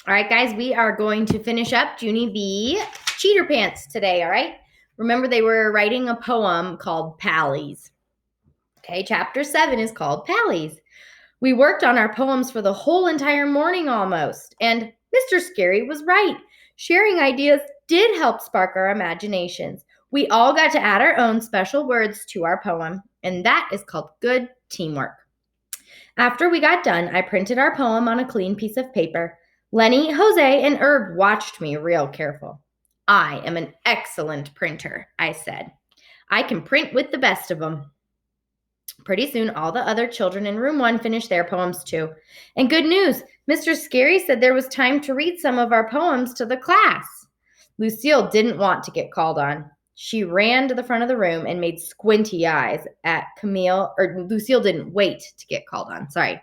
All right, guys, we are going to finish up Junie B Cheater Pants today, all right? Remember, they were writing a poem called Pallies. Okay, chapter 7 is called Pallies. We worked on our poems for the whole entire morning almost, and Mr. Scary was right. Sharing ideas did help spark our imaginations. We all got to add our own special words to our poem, and that is called good teamwork. After we got done, I printed our poem on a clean piece of paper. Lenny, Jose, and Herb watched me real careful. I am an excellent printer, I said. I can print with the best of them. Pretty soon, all the other children in room 1 finished their poems too. And good news, Mr. Scary said there was time to read some of our poems to the class. Lucille didn't want to get called on. She ran to the front of the room and made squinty eyes at Camille, or Lucille didn't wait to get called on. Sorry.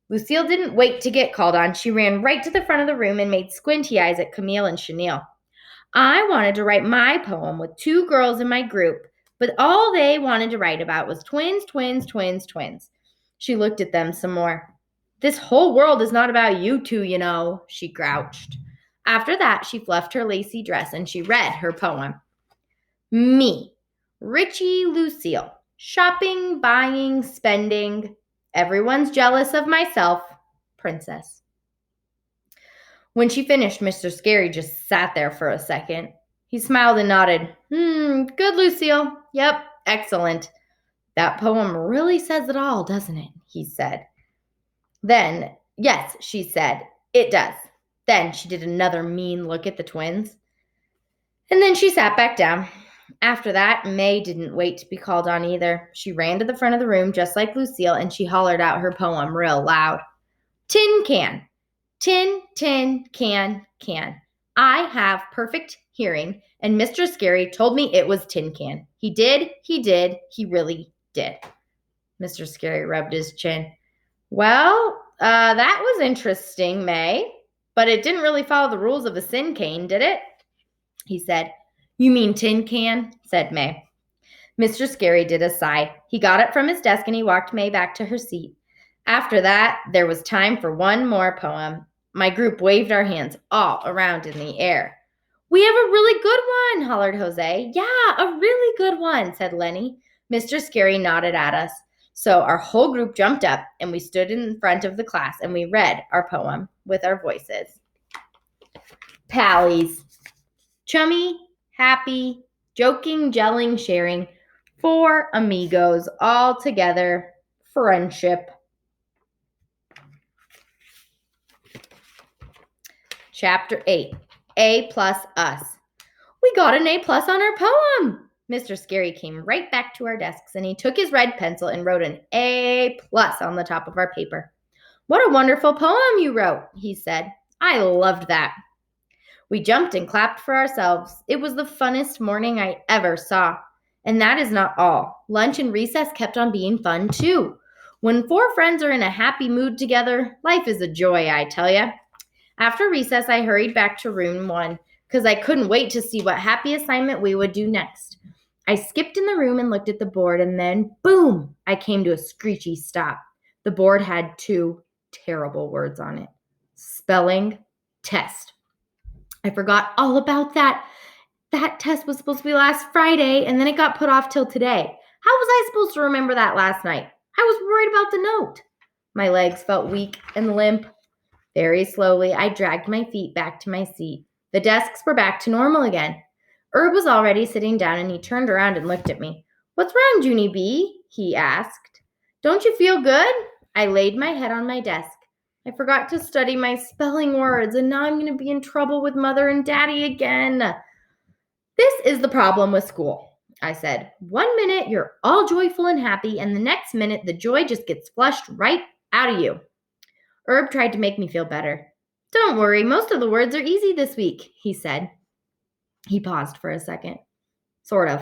Lucille didn't wait to get called on. She ran right to the front of the room and made squinty eyes at Camille and Chenille. I wanted to write my poem with 2 girls in my group, but all they wanted to write about was twins, twins, twins, twins. She looked at them some more. This whole world is not about you 2, you know, she grouched. After that, she fluffed her lacy dress and she read her poem. Me, Richie Lucille, shopping, buying, spending. Everyone's jealous of myself, Princess. When she finished, Mr. Scary just sat there for a second. He smiled and nodded. Good, Lucille. Yep, excellent. That poem really says it all, doesn't it? He said. Then, yes, she said, it does. Then she did another mean look at the twins. And then she sat back down. After that, May didn't wait to be called on either. She ran to the front of the room just like Lucille, and she hollered out her poem real loud. Tin can. Tin, tin, can, can. I have perfect hearing, and Mr. Scary told me it was tin can. He did, he really did. Mr. Scary rubbed his chin. Well, that was interesting, May, but it didn't really follow the rules of a sin cane, did it? He said. You mean tin can? Said May. Mr. Scary did a sigh. He got up from his desk and he walked May back to her seat. After that, there was time for one more poem. My group waved our hands all around in the air. We have a really good one, hollered Jose. Yeah, a really good one, said Lenny. Mr. Scary nodded at us. So our whole group jumped up and we stood in front of the class and we read our poem with our voices. Pallies. Chummy, happy, joking, gelling, sharing. 4 amigos all together. Friendship. Chapter 8. A plus us. We got an A plus on our poem. Mr. Scary came right back to our desks and he took his red pencil and wrote an A plus on the top of our paper. What a wonderful poem you wrote, he said. I loved that. We jumped and clapped for ourselves. It was the funnest morning I ever saw. And that is not all. Lunch and recess kept on being fun too. When 4 friends are in a happy mood together, life is a joy, I tell ya. After recess, I hurried back to room 1 because I couldn't wait to see what happy assignment we would do next. I skipped in the room and looked at the board, and then, boom, I came to a screechy stop. The board had 2 terrible words on it. Spelling test. I forgot all about that. That test was supposed to be last Friday, and then it got put off till today. How was I supposed to remember that last night? I was worried about the note. My legs felt weak and limp. Very slowly, I dragged my feet back to my seat. The desks were back to normal again. Herb was already sitting down, and he turned around and looked at me. What's wrong, Junie B? He asked. Don't you feel good? I laid my head on my desk. I forgot to study my spelling words, and now I'm going to be in trouble with Mother and Daddy again. This is the problem with school, I said. 1 minute, you're all joyful and happy, and the next minute, the joy just gets flushed right out of you. Herb tried to make me feel better. Don't worry, most of the words are easy this week, he said. He paused for a second. Sort of.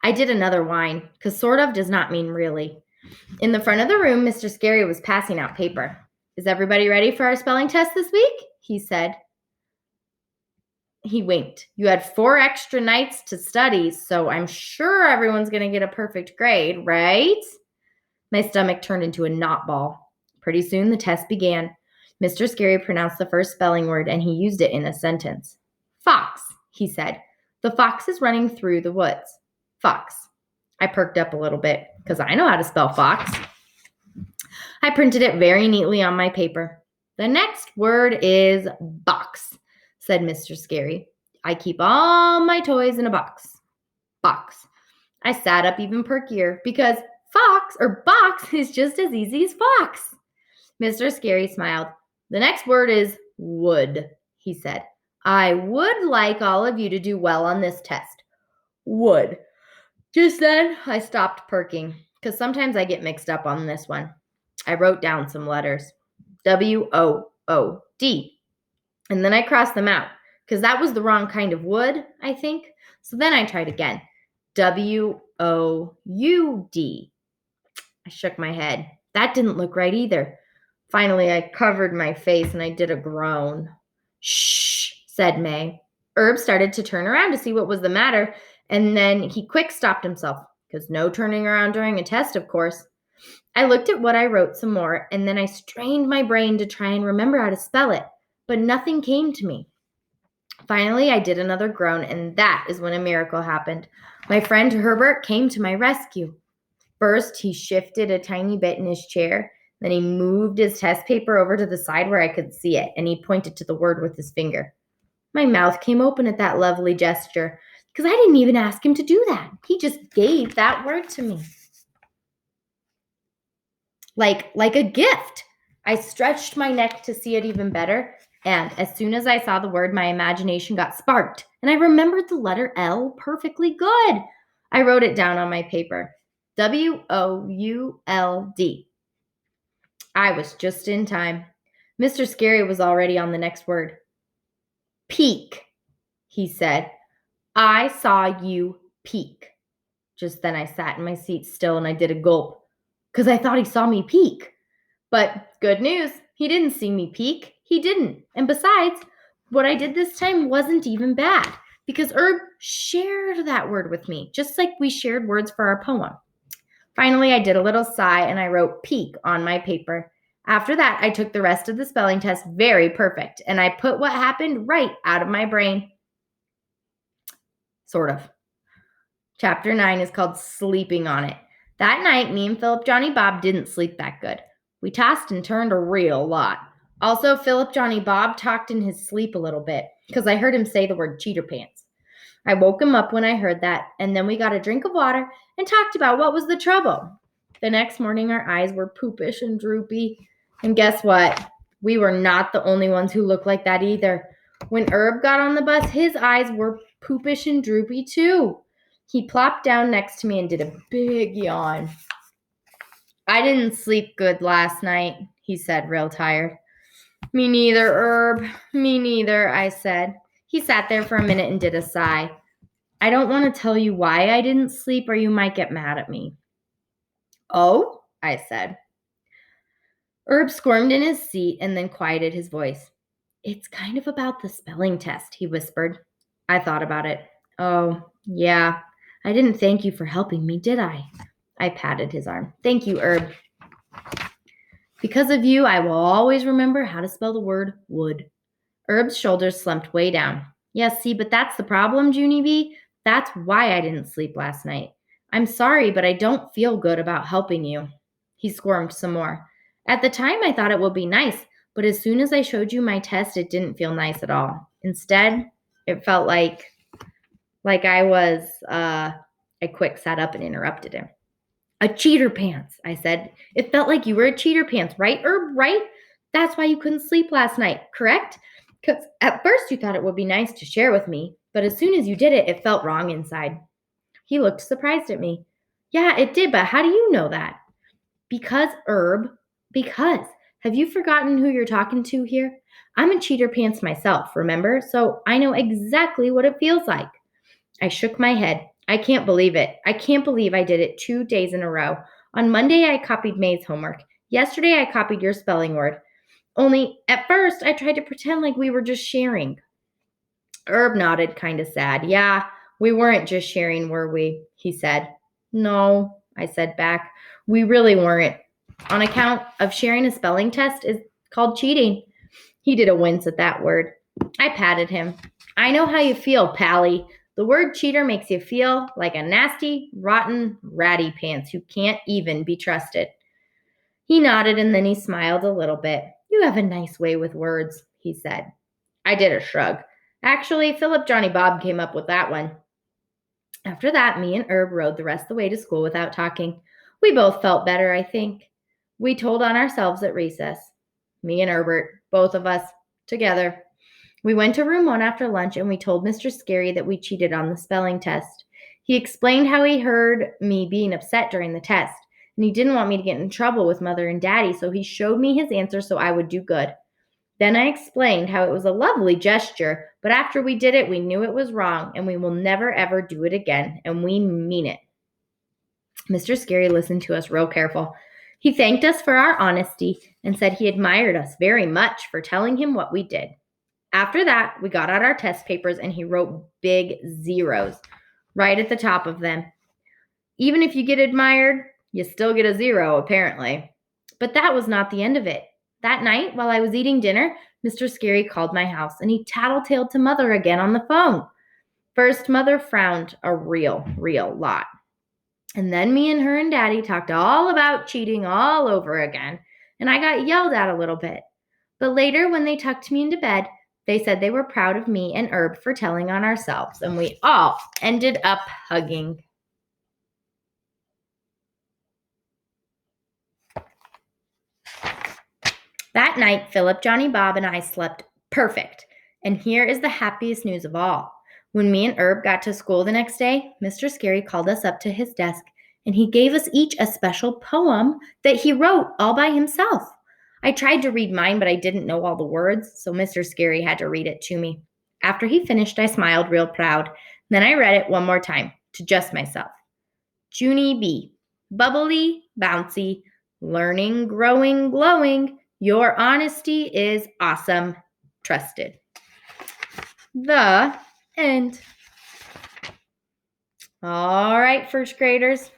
I did another whine, because sort of does not mean really. In the front of the room, Mr. Scary was passing out paper. Is everybody ready for our spelling test this week? He said. He winked. You had 4 extra nights to study, so I'm sure everyone's going to get a perfect grade, right? My stomach turned into a knot ball. Pretty soon the test began. Mr. Scary pronounced the first spelling word and he used it in a sentence. Fox, he said. The fox is running through the woods. Fox. I perked up a little bit because I know how to spell fox. I printed it very neatly on my paper. The next word is box, said Mr. Scary. I keep all my toys in a box. Box. I sat up even perkier because fox or box is just as easy as fox. Mr. Scary smiled. The next word is would, he said. I would like all of you to do well on this test. Would. Just then, I stopped perking because sometimes I get mixed up on this one. I wrote down some letters. W-O-O-D. And then I crossed them out because that was the wrong kind of wood, I think. So then I tried again. W-O-U-D. I shook my head. That didn't look right either. Finally, I covered my face and I did a groan. Shh, said May. Herb started to turn around to see what was the matter, and then he quick stopped himself, because no turning around during a test, of course. I looked at what I wrote some more, and then I strained my brain to try and remember how to spell it, but nothing came to me. Finally, I did another groan, and that is when a miracle happened. My friend Herbert came to my rescue. First, he shifted a tiny bit in his chair. Then he moved his test paper over to the side where I could see it, and he pointed to the word with his finger. My mouth came open at that lovely gesture, because I didn't even ask him to do that. He just gave that word to me. Like a gift. I stretched my neck to see it even better, and as soon as I saw the word, my imagination got sparked, and I remembered the letter L perfectly good. I wrote it down on my paper. W-O-U-L-D. I was just in time. Mr. Scary was already on the next word. Peek, he said. I saw you peek. Just then I sat in my seat still and I did a gulp because I thought he saw me peek. But good news, he didn't see me peek. He didn't. And besides, what I did this time wasn't even bad because Herb shared that word with me, just like we shared words for our poem. Finally, I did a little sigh and I wrote peek on my paper. After that, I took the rest of the spelling test very perfect and I put what happened right out of my brain. Sort of. Chapter 9 is called Sleeping on It. That night, me and Philip Johnny Bob didn't sleep that good. We tossed and turned a real lot. Also, Philip Johnny Bob talked in his sleep a little bit because I heard him say the word cheater pants. I woke him up when I heard that, and then we got a drink of water and talked about what was the trouble. The next morning, our eyes were poopish and droopy. And guess what? We were not the only ones who looked like that either. When Herb got on the bus, his eyes were poopish and droopy too. He plopped down next to me and did a big yawn. I didn't sleep good last night, he said, real tired. Me neither, Herb. Me neither, I said. He sat there for a minute and did a sigh. I don't want to tell you why I didn't sleep or you might get mad at me. Oh, I said. Herb squirmed in his seat and then quieted his voice. It's kind of about the spelling test, he whispered. I thought about it. Oh, yeah. I didn't thank you for helping me, did I? I patted his arm. Thank you, Herb. Because of you, I will always remember how to spell the word would. Herb's shoulders slumped way down. Yes, see, but that's the problem, Junie B. That's why I didn't sleep last night. I'm sorry, but I don't feel good about helping you. He squirmed some more. At the time, I thought it would be nice, but as soon as I showed you my test, it didn't feel nice at all. Instead, it felt like I was, I quick sat up and interrupted him. A cheater pants, I said. It felt like you were a cheater pants, right, Herb, right? That's why you couldn't sleep last night, correct? Because at first you thought it would be nice to share with me, but as soon as you did it, it felt wrong inside. He looked surprised at me. Yeah, it did, but how do you know that? Because, Herb, because. Have you forgotten who you're talking to here? I'm a cheater pants myself, remember? So I know exactly what it feels like. I shook my head. I can't believe it. I can't believe I did it 2 days in a row. On Monday, I copied May's homework. Yesterday, I copied your spelling word. Only, at first, I tried to pretend like we were just sharing. Herb nodded, kind of sad. Yeah, we weren't just sharing, were we? He said. No, I said back. We really weren't. On account of sharing a spelling test is called cheating. He did a wince at that word. I patted him. I know how you feel, Pally. The word cheater makes you feel like a nasty, rotten, ratty pants who can't even be trusted. He nodded and then he smiled a little bit. You have a nice way with words, he said. I did a shrug. Actually, Philip Johnny Bob came up with that one. After that, me and Herb rode the rest of the way to school without talking. We both felt better, I think. We told on ourselves at recess. Me and Herbert, both of us, together. We went to room 1 after lunch and we told Mr. Scary that we cheated on the spelling test. He explained how he heard me being upset during the test, and he didn't want me to get in trouble with Mother and Daddy, so he showed me his answer so I would do good. Then I explained how it was a lovely gesture, but after we did it, we knew it was wrong, and we will never ever do it again, and we mean it. Mr. Scary listened to us real careful. He thanked us for our honesty and said he admired us very much for telling him what we did. After that, we got out our test papers and he wrote big zeros right at the top of them. Even if you get admired, you still get a 0, apparently. But that was not the end of it. That night, while I was eating dinner, Mr. Scary called my house and he tattletaled to Mother again on the phone. First, Mother frowned a real lot. And then me and her and Daddy talked all about cheating all over again, and I got yelled at a little bit. But later, when they tucked me into bed, they said they were proud of me and Herb for telling on ourselves, and we all ended up hugging. That night, Philip, Johnny Bob, and I slept perfect. And here is the happiest news of all. When me and Herb got to school the next day, Mr. Scary called us up to his desk, and he gave us each a special poem that he wrote all by himself. I tried to read mine, but I didn't know all the words, so Mr. Scary had to read it to me. After he finished, I smiled real proud. Then I read it one more time, to just myself. Junie B, bubbly, bouncy, learning, growing, glowing, your honesty is awesome, trusted. The end. All right, first graders.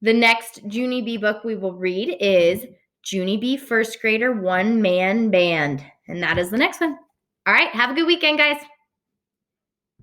The next Junie B book we will read is Junie B First Grader One Man Band. And that is the next one. All right, have a good weekend, guys.